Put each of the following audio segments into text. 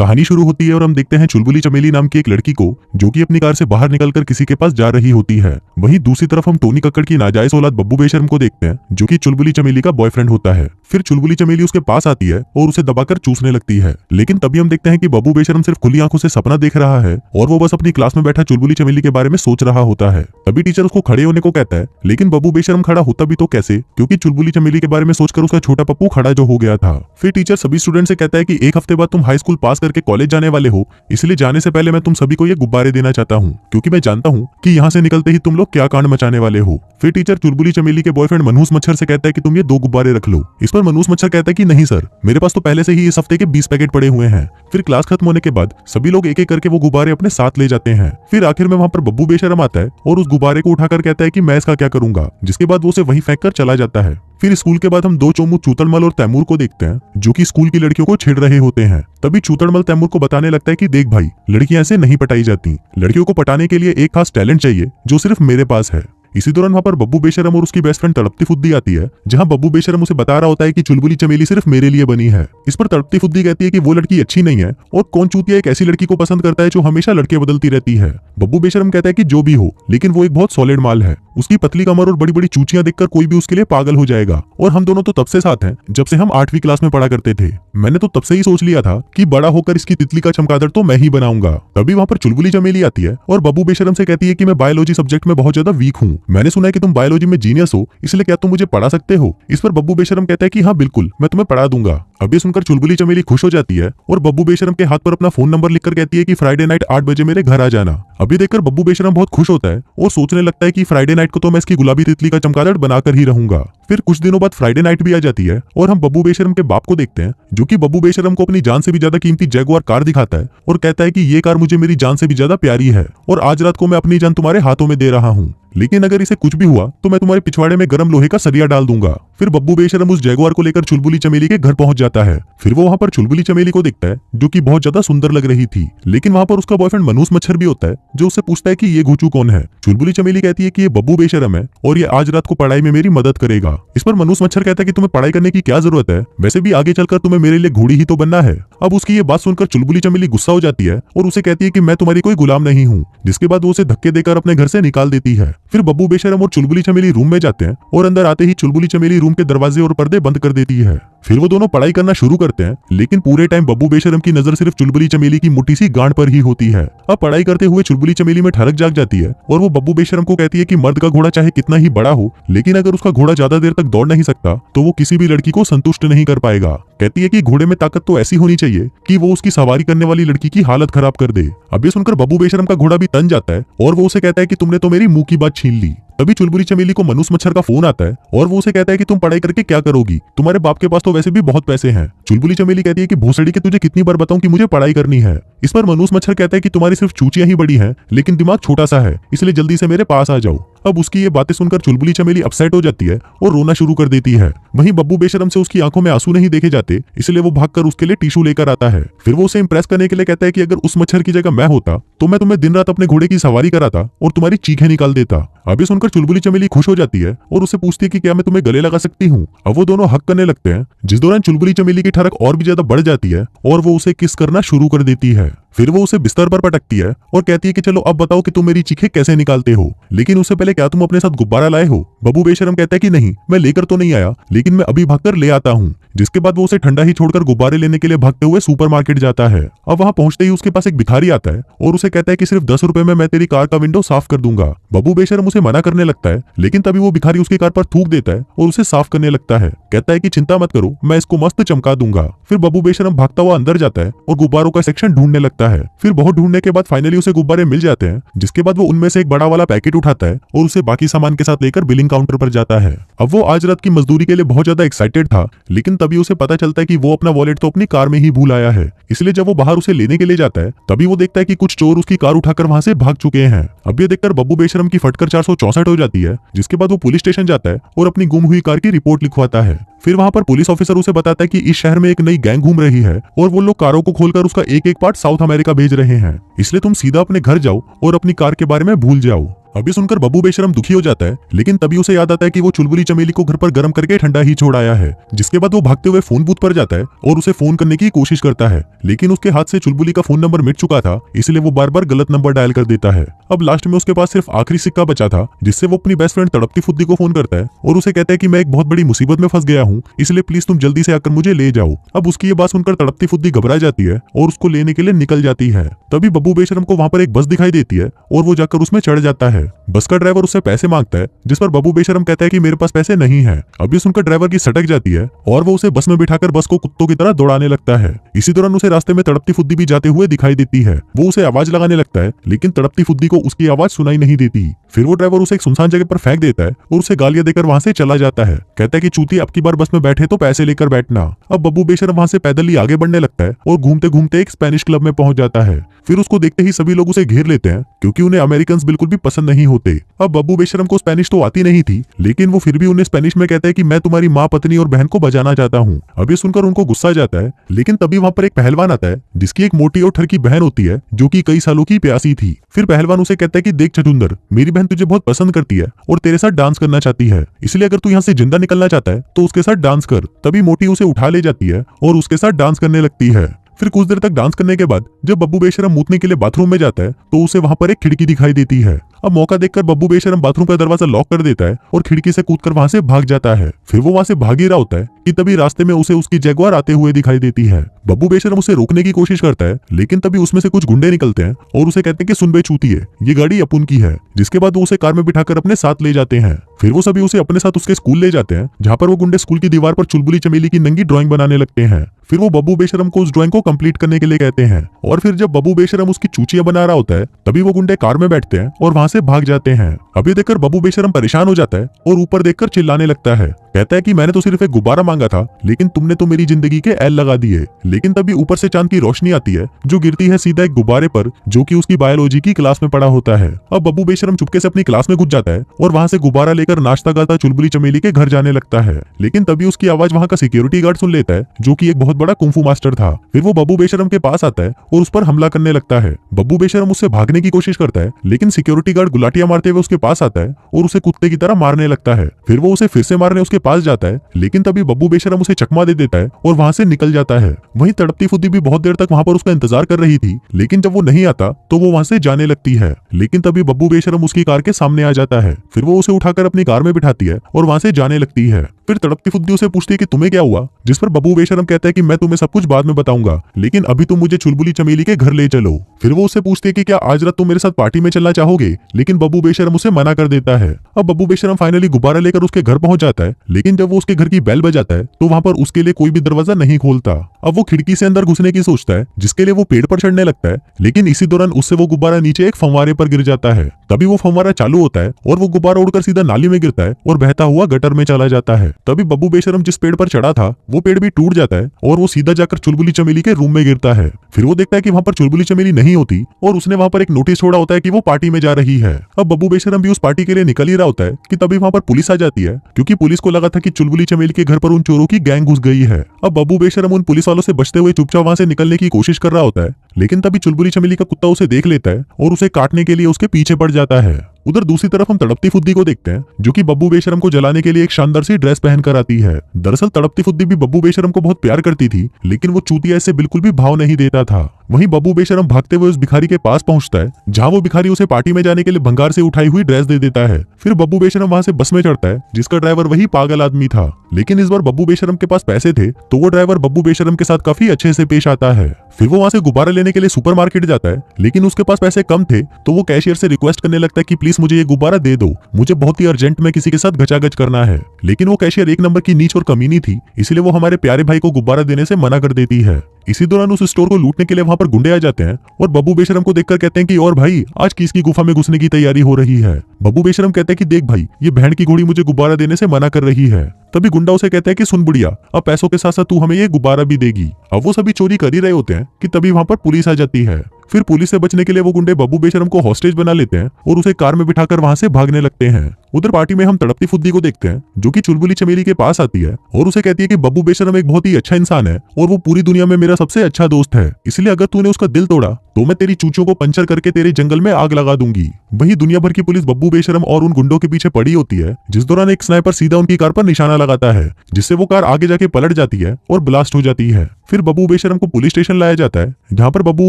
कहानी शुरू होती है और हम देखते हैं चुलबुली चमेली नाम की एक लड़की को जो कि अपनी कार से बाहर निकलकर किसी के पास जा रही होती है। वहीं दूसरी तरफ हम टोनी कक्कड़ की नाजायज औलाद बब्बू बेशर्म को देखते हैं जो कि चुलबुली चमेली का बॉयफ्रेंड होता है। फिर चुलबुली चमेली उसके पास आती है और उसे दबाकर चूसने लगती है, लेकिन तभी हम देखते हैं कि बब्बू बेशर्म सिर्फ खुली आंखों से सपना देख रहा है और वो बस अपनी क्लास में बैठा चुलबुली चमेली के बारे में सोच रहा होता है। तभी टीचर उसको खड़े होने को कहता है, लेकिन बब्बू बेशर्म खड़ा होता भी तो कैसे, क्योंकि चुलबुली चमेली के बारे में सोचकर उसका छोटा पप्पू खड़ा जो हो गया था। फिर टीचर सभी स्टूडेंट से कहता है कि एक हफ्ते बाद तुम हाई स्कूल पास करके कॉलेज जाने वाले हो, इसलिए जाने से पहले मैं तुम सभी को ये गुब्बारे देना चाहता हूँ, क्योंकि मैं जानता हूँ कि यहाँ से निकलते ही तुम लोग क्या कांड मचाने वाले हो। फिर टीचर चुलबुली चमेली के बॉयफ्रेंड मनहूस मच्छर से कहता है कि तुम ये 2 गुब्बारे रख लो। इस पर मनहूस मच्छर कहता है कि नहीं सर, मेरे पास तो पहले से ही इस हफ्ते के 20 पैकेट पड़े हुए हैं। फिर क्लास खत्म होने के बाद सभी लोग एक एक करके वो गुब्बारे अपने साथ ले जाते हैं। फिर आखिर में वहाँ पर बब्बू बेशर्म आता है और उस गुब्बारे को उठाकर कहता है कि मैं इसका क्या करूंगा, जिसके बाद वो उसे वहीं फेंक कर चला जाता है। फिर स्कूल के बाद हम 2 चोमू चूतड़मल और तैमूर को देखते हैं जो कि स्कूल की लड़कियों को छेड़ रहे होते हैं। तभी चूतड़मल तैमूर को बताने लगता है कि देख भाई, लड़कियां ऐसे नहीं पटाई जाती, लड़कियों को पटाने के लिए एक खास टैलेंट चाहिए जो सिर्फ मेरे पास है। इसी दौरान वहाँ पर बब्बू बेशर्म और उसकी बेस्ट फ्रेंड तड़पती फुद्दी आती है, जहाँ बब्बू बेशर्म उसे बता रहा होता है कि चुलबुली चमेली सिर्फ मेरे लिए बनी है। इस पर तड़पती फुद्दी कहती है कि वो लड़की अच्छी नहीं है और कौन चूतिया एक ऐसी लड़की को पसंद करता है जो हमेशा लड़के बदलती रहती है। बब्बू बेशर्म कहता है कि जो भी हो, लेकिन वो एक बहुत सॉलिड माल है, उसकी पतली कमर और बड़ी बड़ी चूचियां देखकर कोई भी उसके लिए पागल हो जाएगा। और हम दोनों तो तब से साथ हैं जब से हम 8वीं क्लास में पढ़ा करते थे। मैंने तो तब से ही सोच लिया था कि बड़ा होकर इसकी तितली का चमगादड़ तो मैं ही बनाऊंगा। तभी वहाँ पर चुलबुली चमेली आती है और बब्बू बेशर्म से कहती है कि मैं बायोलॉजी सब्जेक्ट में बहुत ज्यादा वीक हूँ, मैंने सुना है कि तुम बायोलॉजी में जीनियस हो, इसलिए क्या तुम मुझे पढ़ा सकते हो। इस पर बब्बू बेशर्म कहता है कि हाँ बिल्कुल, मैं तुम्हें पढ़ा दूंगा। अब ये सुनकर चुलबुली चमेली खुश हो जाती है और बब्बू बेशर्म के हाथ पर अपना फोन नंबर लिखकर कहती है कि फ्राइडे नाइट 8 बजे मेरे घर आ जाना। अभी देखकर बब्बू बेशर्म बहुत खुश होता है और सोचने लगता है कि फ्राइडे नाइट को तो मैं इसकी गुलाबी तितली का चमगादड़ बनाकर ही रहूंगा। फिर कुछ दिनों बाद फ्राइडे नाइट भी आ जाती है और हम बब्बू बेशर्म के बाप को देखते हैं जो कि बब्बू बेशर्म को अपनी जान से भी ज्यादा कीमती जैगुआर कार दिखाता है और कहता है कि ये कार मुझे मेरी जान से भी ज्यादा प्यारी है और आज रात को मैं अपनी जान तुम्हारे हाथों में दे रहा हूँ, लेकिन अगर इसे कुछ भी हुआ तो मैं तुम्हारे पिछवाड़े में गर्म लोहे का सरिया डाल दूंगा। फिर बब्बू बेशर्म उस जैगुआर को लेकर चुलबुली चमेली के घर पहुंच जाता है। फिर वो वहाँ पर चुलबुली चमेली को देखता है जो कि बहुत ज्यादा सुंदर लग रही थी, लेकिन वहाँ पर उसका बॉयफ्रेंड मनहूस मच्छर भी होता है जो उससे पूछता है कि ये घुचू कौन है। चुलबुली चमेली कहती है कि ये बब्बू बेशर्म है और ये आज रात को पढ़ाई में मेरी मदद करेगा। इस पर मनहूस मच्छर कहता है कि तुम्हें पढ़ाई करने की क्या जरूरत है, वैसे भी आगे चलकर तुम्हें मेरे लिए घोड़ी ही तो बनना है। अब उसकी ये बात सुनकर चुलबुली चमेली गुस्सा हो जाती है और उसे कहती है कि मैं तुम्हारी कोई गुलाम नहीं हूँ, जिसके बाद वो उसे धक्के देकर अपने घर से निकाल देती है। फिर बब्बू बेशर्म और चुलबुली चमेली रूम में जाते हैं और अंदर आते ही चुलबुली चमेली रूम के दरवाजे और पर्दे बंद कर देती है। फिर वो दोनों पढ़ाई करना शुरू करते हैं, लेकिन पूरे टाइम बब्बू बेशर्म की नजर सिर्फ चुलबुली चमेली की मोटी सी गांड पर ही होती है। अब पढ़ाई करते हुए चुलबुली चमेली में ठरक जाग जाती है और वो बब्बू बेशर्म को कहती है कि मर्द का घोड़ा चाहे कितना ही बड़ा हो, लेकिन अगर उसका घोड़ा ज्यादा देर तक दौड़ नहीं सकता तो वो किसी भी लड़की को संतुष्ट नहीं कर पाएगा। कहती है कि घोड़े में ताकत तो ऐसी होनी चाहिए कि वो उसकी सवारी करने वाली लड़की की हालत खराब कर दे। अब ये सुनकर बब्बू बेशर्म का घोड़ा भी तन जाता है और वो उसे कहता है कि तुमने तो मेरी मुंह की बात छीन ली। तभी चुलबुली चमेली को मनहूस मच्छर का फोन आता है और वो उसे कहता है कि तुम पढ़ाई करके क्या करोगी, तुम्हारे बाप के पास तो वैसे भी बहुत पैसे हैं। चुलबुली चमेली कहती है कि भोसड़ी के तुझे कितनी बार बताऊं कि मुझे पढ़ाई करनी है। इस पर मनहूस मच्छर कहता है कि तुम्हारी सिर्फ चूचियां ही बड़ी हैं, लेकिन दिमाग छोटा सा है, इसलिए जल्दी से मेरे पास आ जाओ। अब उसकी ये बातें सुनकर चुलबुली चमेली अपसेट हो जाती है और रोना शुरू कर देती है। वहीं बब्बू बेशर्म से उसकी आंखों में आंसू नहीं देखे जाते, इसलिए वो भागकर उसके लिए टिश्यू लेकर आता है। फिर वो उसे इंप्रेस करने के लिए कहता है कि अगर उस मच्छर की जगह मैं होता तो मैं तुम्हें दिन रात अपने घोड़े की सवारी कराता और तुम्हारी चीखें निकाल देता। अब ये सुनकर चुलबुली चमेली खुश हो जाती है और उससे पूछती है कि क्या मैं तुम्हें गले लगा सकती हूँ। अब वो दोनों हक करने लगते हैं, जिस दौरान चुलबुली चमेली की ठरक और भी ज्यादा बढ़ जाती है और वो उसे किस करना शुरू कर देती है। फिर वो उसे बिस्तर पर पटकती है और कहती है कि चलो अब बताओ कि तुम मेरी चीखें कैसे निकालते हो, लेकिन उससे पहले क्या तुम अपने साथ गुब्बारा लाए हो। बब्बू बेशर्म कहता है कि नहीं, मैं लेकर तो नहीं आया, लेकिन मैं अभी भागकर ले आता हूँ। जिसके बाद वो उसे ठंडा ही छोड़कर गुब्बारे लेने के लिए भागते हुए सुपरमार्केट जाता है। अब वहाँ पहुंचते ही उसके पास एक भिखारी आता है और उसे कहता है कि सिर्फ 10 रुपए में मैं तेरी कार का विंडो साफ कर दूंगा। बब्बू बेशर्म उसे मना करने लगता है, लेकिन तभी वो भिखारी उसकी कार पर थूक देता है और उसे साफ करने लगता है। कहता है कि चिंता मत करो, मैं इसको मस्त चमका दूंगा। फिर बब्बू बेशर्म भागता हुआ अंदर जाता है और गुब्बारों का सेक्शन ढूंढने लगता है। फिर बहुत ढूंढने के बाद फाइनली उसे गुब्बारे मिल जाते हैं, जिसके बाद वो उनमें से एक बड़ा वाला पैकेट उठाता है और उसे बाकी सामान के साथ लेकर बिलिंग काउंटर पर जाता है। अब वो आज रात की मजदूरी के लिए बहुत ज्यादा एक्साइटेड था, लेकिन तभी उसे पता चलता है कि वो अपना वॉलेट तो अपनी कार में ही भूल आया है। इसलिए जब वो बाहर उसे लेने के लिए जाता है तभी वो देखता है कि कुछ चोर उसकी कार उठाकर वहां से भाग चुके हैं। अब ये देखकर बब्बू बेशर्म की फटकर 464 हो जाती है, जिसके बाद वो पुलिस स्टेशन जाता है और अपनी गुम हुई कार की रिपोर्ट लिखवाता है। फिर वहां पर पुलिस ऑफिसर उसे बताता है कि इस शहर में एक नई गैंग घूम रही है और वो लोग कारों को खोलकर उसका एक एक पार्ट साउथ अमेरिका भेज रहे हैं, इसलिए तुम सीधा अपने घर जाओ और अपनी कार के बारे में भूल जाओ। अभी सुनकर बब्बू बेशरम दुखी हो जाता है, लेकिन तभी उसे याद आता है कि वो चुलबुली चमेली को घर पर गर्म करके ठंडा ही छोड़ आया है। जिसके बाद वो भागते हुए फोन बूथ पर जाता है और उसे फोन करने की कोशिश करता है, लेकिन उसके हाथ से चुलबुली का फोन नंबर मिट चुका था, इसलिए वो बार बार गलत नंबर डायल कर देता है। अब लास्ट में उसके पास सिर्फ आखिरी सिक्का बचा था, जिससे वो अपनी बेस्ट फ्रेंड तड़पती फुद्दी को फोन करता है और उसे कहता है कि मैं एक बहुत बड़ी मुसीबत में फंस गया हूँ, इसलिए प्लीज तुम जल्दी से आकर मुझे ले जाओ। अब उसकी ये बात सुनकर तड़पती फुद्दी घबरा जाती है और उसको लेने के लिए निकल जाती है। तभी बब्बू बेशरम को वहां पर एक बस दिखाई देती है और वो जाकर उसमें चढ़ जाता है। बस का ड्राइवर उससे पैसे मांगता है, जिस पर बब्बू बेशरम कहता है कि मेरे पास पैसे नहीं है। अब ये सुनकर ड्राइवर की सटक जाती है और वो उसे बस में बिठाकर बस को कुत्तों की तरह दौड़ाने लगता है। इसी दौरान उसे रास्ते में तड़पती फुद्दी भी जाते हुए दिखाई देती है। वो उसे आवाज लगाने लगता है, लेकिन तड़पती फुद्दी को उसकी आवाज सुनाई नहीं देती। फिर वो ड्राइवर उसे एक सुनसान जगह पर फेंक देता है और उसे गालियां देकर वहां से चला जाता है। कहता है कि चूती, अब की बार बस में बैठे तो पैसे लेकर बैठना। अब बब्बू बेशरम वहां से पैदल ही आगे बढ़ने लगता है और घूमते घूमते एक स्पेनिश क्लब में पहुंच जाता है। फिर उसको देखते ही सभी लोग उसे घेर लेते हैं, क्योंकि उन्हें अमेरिकन बिल्कुल भी पसंद नहीं होते। अब बब्बू बेशरम को स्पेनिश तो आती नहीं थी, लेकिन वो फिर भी उन्हें स्पेनिश में कहता है कि मैं तुम्हारी माँ, पत्नी और बहन को बजाना चाहता हूँ। अब ये सुनकर उनको गुस्सा जाता है, लेकिन तभी वहां पर एक पहलवान आता है, जिसकी एक मोटी और ठरकी बहन होती है, जो कि कई सालों की प्यासी थी। फिर पहलवान उसे कहता है कि देख चचुंदर, मेरी बहन तुझे बहुत पसंद करती है और तेरे साथ डांस करना चाहती है, इसलिए अगर तू यहाँ से जिंदा निकलना चाहता है तो उसके साथ डांस कर। तभी मोटी उसे उठा ले जाती है और उसके साथ डांस करने लगती है। फिर कुछ देर तक डांस करने के बाद जब बब्बू बेशरम मूतने के लिए बाथरूम में जाता है तो उसे वहां पर एक खिड़की दिखाई देती है। अब मौका देखकर बब्बू बेशरम बाथरूम का दरवाजा लॉक कर देता है और खिड़की से कूदकर वहां से भाग जाता है। फिर वो वहां से भाग ही रहा होता है कि तभी रास्ते में उसे उसकी जगुआर आते हुए दिखाई देती है। बब्बू बेशरम उसे रोकने की कोशिश करता है, लेकिन तभी उसमें से कुछ गुंडे निकलते हैं और उसे कहते हैं कि सुन बे चूतिए, ये गाड़ी अपुन की है। जिसके बाद वो उसे कार में बिठाकर अपने साथ ले जाते हैं। फिर वो सभी उसे अपने साथ उसके स्कूल ले जाते हैं, जहाँ पर वो गुंडे स्कूल की दीवार पर चुलबुली चमेली की नंगी ड्राइंग बनाने लगते हैं। फिर वो बब्बू बेशरम को उस ड्राइंग को कंप्लीट करने के लिए कहते हैं और फिर जब बब्बू बेशरम उसकी चूचियां बना रहा होता है, तभी वो गुंडे कार में बैठते हैं और वहां से भाग जाते हैं। अभी देखकर बब्बू बेशरम परेशान हो जाता है और ऊपर देखकर चिल्लाने लगता है। कहता है कि मैंने तो सिर्फ एक गुब्बारा मांगा था, लेकिन तुमने तो मेरी जिंदगी के एल लगा दिए। लेकिन तभी ऊपर से चांद की रोशनी आती है, जो गिरती है सीधा एक गुब्बारे पर, जो कि उसकी बायोलॉजी की क्लास में पड़ा होता है। अब बब्बू बेशरम चुपके से अपनी क्लास में घुस जाता है और वहां से गुब्बारा लेकर नाश्ता गाता चुलबुली चमेली के घर जाने लगता है। लेकिन तभी उसकी आवाज वहां का सिक्योरिटी गार्ड सुन लेता है, जो कि एक बहुत बड़ा कुंफू मास्टर था। फिर वो बब्बू बेशरम के पास आता है और उस पर हमला करने लगता है। बब्बू बेशरम उससे भागने की कोशिश करता है, लेकिन सिक्योरिटी गार्ड गुलाटियां मारते हुए उसके पास आता है और उसे कुत्ते की तरह मारने लगता है। फिर वो उसे फिर से मारने उसके पास जाता है, लेकिन तभी बब्बू बेशरम उसे चकमा दे देता है और वहां से निकल जाता है। वहीं तड़पती फुद्दी भी बहुत देर तक वहां पर उसका इंतजार कर रही थी, लेकिन जब वो नहीं आता तो वो वहां से जाने लगती है। लेकिन तभी बब्बू बेशरम उसकी कार के सामने आ जाता है। फिर वो उसे उठाकर अपनी कार में बिठाती है और वहां से जाने लगती है। फिर तड़पती फुद्दी उसे पूछती है कि तुम्हें क्या हुआ, जिस पर बब्बू बेशरम कहता है कि मैं तुम्हें सब कुछ बाद में बताऊंगा, लेकिन अभी तुम मुझे चुलबुली चमेली के घर ले चलो। फिर वो उससे पूछती है कि क्या आज रात तुम मेरे साथ पार्टी में चलना चाहोगे, लेकिन बब्बू बेशरम उसे मना कर देता है। अब बब्बू बेशरम फाइनली गुब्बारा लेकर उसके घर पहुंच जाता है, लेकिन जब वो उसके घर की बेल बजाता है तो वहां पर उसके लिए कोई भी दरवाजा नहीं खोलता। अब वो खिड़की से अंदर घुसने की सोचता है, जिसके लिए वो पेड़ पर चढ़ने लगता है, लेकिन इसी दौरान उससे वो गुब्बारा नीचे एक फंवारे पर गिर जाता है। तभी वो फंवारा चालू होता है और वो गुब्बारा उड़कर सीधा नाली में गिरता है और बहता हुआ गटर में चला जाता है। तभी बब्बू बेशरम जिस पेड़ पर चढ़ा था वो पेड़ भी टूट जाता है और वो सीधा जाकर चुलबुली चमेली के रूम में गिरता है। फिर वो देखता है कि वहां पर चुलबुली चमेली नहीं होती और उसने वहां पर एक नोटिस छोड़ा होता है कि वो पार्टी में जा रही है। अब बब्बू बेशरम भी उस पार्टी के लिए निकल ही रहा होता है कि तभी वहां पर पुलिस आ जाती है, क्योंकि पुलिस को लगा था कि चुलबुली चमेली के घर पर उन चोरों की गैंग घुस गई है। अब बब्बू बेशरम उन पुलिस वालों से बचते हुए चुपचाप वहां से निकलने की कोशिश कर रहा होता है, लेकिन तभी चुलबुली चमेली का कुत्ता उसे देख लेता है और उसे काटने के लिए उसके पीछे पड़ जाता है। उधर दूसरी तरफ हम तड़पती फुद्दी को देखते हैं, जो कि बब्बू बेशरम को जलाने के लिए एक शानदार सी ड्रेस पहनकर आती है। दरअसल तड़पती फुद्दी भी बब्बू बेशरम को बहुत प्यार करती थी, लेकिन वो चूतिया इससे बिल्कुल भी भाव नहीं देता था। वहीं बब्बू बेशरम भागते हुए उस भिखारी के पास पहुंचता है, जहां वो भिखारी उसे पार्टी में जाने के लिए भंगार से उठाई हुई ड्रेस दे देता है। फिर बब्बू बेशरम वहां से बस में चढ़ता है, जिसका ड्राइवर वही पागल आदमी था। लेकिन इस बार बब्बू बेशरम के पास पैसे थे, तो वो ड्राइवर बब्बू बेशरम के साथ काफी अच्छे से पेश आता है। फिर वो वहां से गुब्बारा लेने के लिए सुपरमार्केट जाता है, लेकिन उसके पास पैसे कम थे, तो वो कैशियर से रिक्वेस्ट करने लगता है कि प्लीज मुझे ये गुब्बारा दे दो, मुझे बहुत ही अर्जेंट में किसी के साथ गचागच करना है। लेकिन वो कैशियर एक नंबर की नीच और कमीनी थी, इसलिए वो हमारे प्यारे भाई को गुब्बारा देने से मना कर देती है। इसी दौरान उस स्टोर को लूटने के लिए वहां पर गुंडे आ जाते हैं और बब्बू बेशरम को देखकर कहते हैं कि और भाई, आज किसकी गुफा में घुसने की तैयारी हो रही है। बब्बू बेशरम कहते हैं कि देख भाई, ये बहन की घोड़ी मुझे गुब्बारा देने से मना कर रही है। तभी गुंडा उसे कहता है कि सुन बुढ़िया, अब पैसों के साथ साथ तू हमें ये गुब्बारा भी देगी। अब वो सभी चोरी कर ही रहे होते हैं कि तभी वहां पर पुलिस आ जाती है। फिर पुलिस से बचने के लिए वो गुंडे बब्बू बेशरम को हॉस्टेज बना लेते हैं और उसे कार में बिठाकर वहां से भागने लगते हैं। उधर पार्टी में हम तड़पती फुद्दी को देखते हैं, जो कि चुलबुली चमेली के पास आती है और उसे कहती है कि बब्बू बेशरम एक बहुत ही अच्छा इंसान है और वो पूरी दुनिया में मेरा सबसे अच्छा दोस्त है, इसलिए अगर तूने उसका दिल तोड़ा तो मैं तेरी चूचों को पंचर करके तेरे जंगल में आग लगा दूंगी। वहीं दुनिया भर की पुलिस बब्बू बेशरम और उन गुंडों के पीछे पड़ी होती है, जिस दौरान एक स्नाइपर सीधा उनकी कार पर निशाना लगाता है, जिससे वो कार आगे जाके पलट जाती है और ब्लास्ट हो जाती है। फिर बब्बू बेशरम को पुलिस स्टेशन लाया जाता है, जहाँ पर बब्बू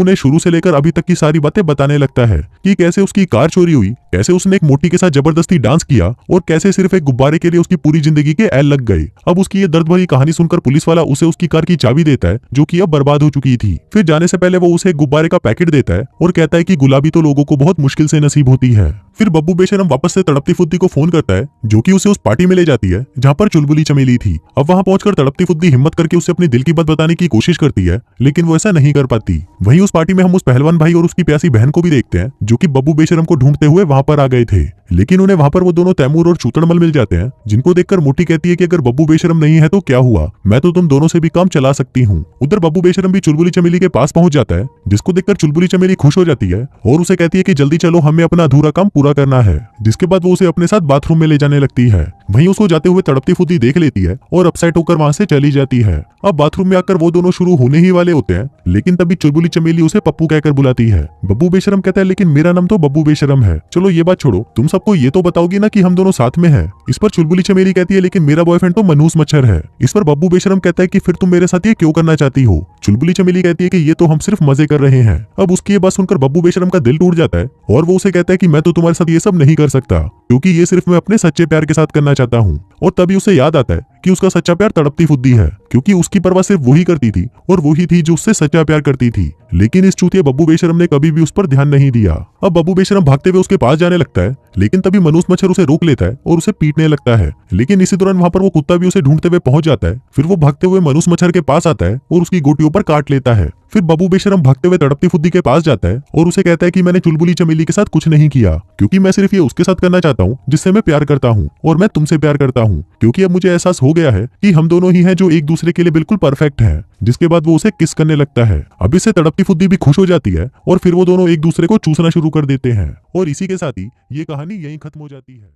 उन्हें शुरू से लेकर अभी तक की सारी बातें बताने लगता है कि कैसे उसकी कार चोरी हुई, कैसे उसने एक मोटी के साथ जबरदस्ती डांस किया और कैसे सिर्फ एक गुब्बारे के लिए उसकी पूरी जिंदगी के एल लग गए। अब उसकी ये दर्द भरी कहानी सुनकर पुलिस वाला उसे उसकी कार की चाबी देता है, जो कि अब बर्बाद हो चुकी थी। फिर जाने से पहले वो उसे एक गुब्बारे का पैकेट देता है और कहता है कि गुलाबी तो लोगों को बहुत मुश्किल से नसीब होती है। फिर बब्बू बेशरम वापस से तड़पती फुद्दी को फोन करता है, जो कि उसे उस पार्टी में ले जाती है जहाँ पर चुलबुली चमेली थी। अब वहाँ पहुंचकर तड़पती फुद्दी हिम्मत करके उसे अपनी दिल की बात बताने की कोशिश करती है, लेकिन वो ऐसा नहीं कर पाती। वहीं उस पार्टी में हम उस पहलवान भाई और उसकी प्यासी बहन को भी देखते हैं, जो कि बब्बू बेशरम को ढूंढते हुए वहां पर आ गए थे। लेकिन उन्हें वहां पर वो दोनों तैमूर और चूतड़मल मिल जाते हैं, जिनको देखकर मोटी कहती है कि अगर बब्बू बेशरम नहीं है तो क्या हुआ, मैं तो तुम दोनों से भी काम चला सकती हूँ। उधर बब्बू बेशरम भी चुलबुली चमेली के पास पहुंच जाता है, जिसको देखकर चुलबुली चमेली खुश हो जाती है और उसे कहती है कि जल्दी चलो, हमें अपना अधूरा काम पूरा करना है। जिसके बाद वो उसे अपने साथ बाथरूम में ले जाने लगती है। वहीं उसको जाते हुए तड़पती फुद्दी देख लेती है और अपसेट होकर वहां से चली जाती है। अब बाथरूम में आकर वो दोनों शुरू होने ही वाले होते हैं, लेकिन तभी चुलबुली चमेली उसे पप्पू कहकर बुलाती है। बब्बू बेशरम कहता है, लेकिन मेरा नाम तो बब्बू बेशरम है। चलो ये बात छोड़ो, तुम सबको ये तो बताओगी ना कि हम दोनों साथ में हैं। इस पर चुलबुली चमेली कहती है, लेकिन मेरा बॉयफ्रेंड तो मनहूस मच्छर है। इस पर बब्बू बेशरम कहता है कि फिर तुम मेरे साथ ये क्यों करना चाहती हो। चुलबुली चमेली कहती है कि ये तो हम सिर्फ मजे कर रहे हैं। अब उसकी ये बात सुनकर बब्बू बेशरम का दिल टूट जाता है और वो उसे कहता है कि मैं तो तुम्हारे साथ ये सब नहीं कर सकता, क्योंकि ये सिर्फ मैं अपने सच्चे प्यार के साथ करना चाहता हूँ। और तभी उसे याद आता है कि उसका सच्चा प्यार तड़पती फुद्दी है, क्योंकि उसकी परवाह सिर्फ वही करती थी और वही थी जो उससे सच्चा प्यार करती थी। लेकिन इस चूतिया बब्बू बेशरम ने कभी भी उस पर ध्यान नहीं दिया। अब बब्बू बेशरम भागते हुए उसके पास जाने लगता है, लेकिन तभी मनहूस मच्छर उसे रोक लेता है और उसे पीटने लगता है। लेकिन इसी दौरान वहां पर वो कुत्ता भी उसे ढूंढते हुए पहुंच जाता है। फिर वो भागते हुए मनहूस मच्छर के पास आता है और उसकी गोटियों पर काट लेता है। फिर बब्बू बेशरम भागते हुए तड़पती फुद्दी के पास जाता है और उसे कहता है कि मैंने चुलबुली चमेली के साथ कुछ नहीं किया, क्योंकि मैं सिर्फ ये उसके साथ करना चाहता हूँ जिससे मैं प्यार करता हूँ, और मैं तुमसे प्यार करता हूँ, क्योंकि अब मुझे एहसास हो गया है कि हम दोनों ही हैं जो एक दूसरे के लिए बिल्कुल परफेक्ट हैं। जिसके बाद वो उसे किस करने लगता है। अब इससे तड़पती फुद्दी भी खुश हो जाती है और फिर वो दोनों एक दूसरे को चूसना शुरू कर देते हैं। और इसी के साथ ही ये कहानी यहीं खत्म हो जाती है।